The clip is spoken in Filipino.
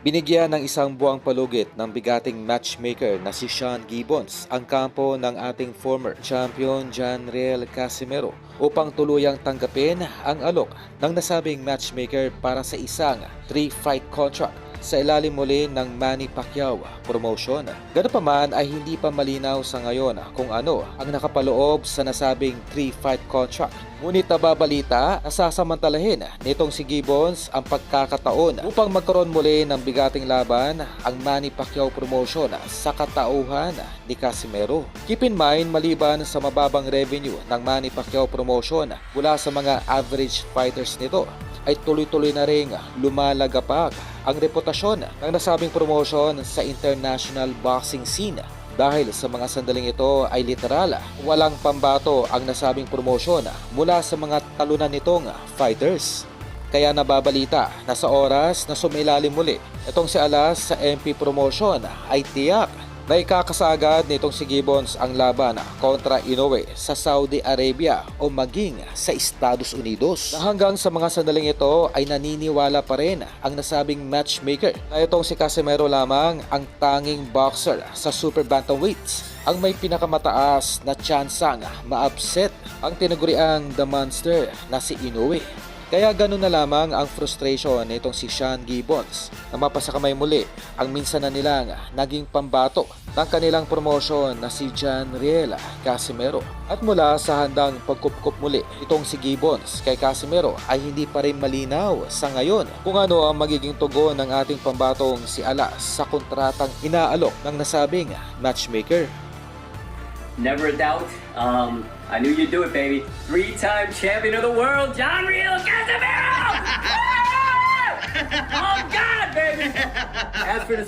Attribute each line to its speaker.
Speaker 1: Binigyan ng isang buwang palugit ng bigating matchmaker na si Sean Gibbons ang kampo ng ating former champion John Riel Casimero upang tuluyang tanggapin ang alok ng nasabing matchmaker para sa isang 3-fight contract sa ilalim muli ng Manny Pacquiao promotion. Ganun pa man ay hindi pa malinaw sa ngayon kung ano ang nakapaloob sa nasabing 3-fight contract. Ngunit nababalita na sasamantalahin nitong si Gibbons ang pagkakataon upang magkaroon muli ng bigating laban ang Manny Pacquiao promotion sa katauhan ni Casimero. Keep in mind, maliban sa mababang revenue ng Manny Pacquiao promotion mula sa mga average fighters nito, ay tuloy-tuloy na ring lumalagapag ang reputasyon ng nasabing promotion sa international boxing scene. Dahil sa mga sandaling ito ay literal, walang pambato ang nasabing promotion mula sa mga talunan nitong fighters. Kaya nababalita na sa oras na sumilalim muli itong si Alas sa MP promotion ay tiyak na ikakasagad nitong si Gibbons ang laban kontra Inoue sa Saudi Arabia o maging sa Estados Unidos. Na hanggang sa mga sandaling ito ay naniniwala pa rin ang nasabing matchmaker na itong si Casimero lamang ang tanging boxer sa super bantamweights ang may pinakamataas na tsansang ma-upset ang tinaguriang The Monster na si Inoue. Kaya ganun na lamang ang frustration nitong si Sean Gibbons na mapasakamay muli ang minsan na nilang naging pambato ng kanilang promotion na si John Riel Casimero. At mula sa handang pagkupkup muli itong si Gibbons kay Casimero ay hindi pa rin malinaw sa ngayon kung ano ang magiging tugon ng ating pambatong si Alas sa kontratang inaalok ng nasabing matchmaker.
Speaker 2: Never a doubt. I knew you'd do it, baby. 3-time champion of the world, John Riel Casimero! Oh, God, baby! As for the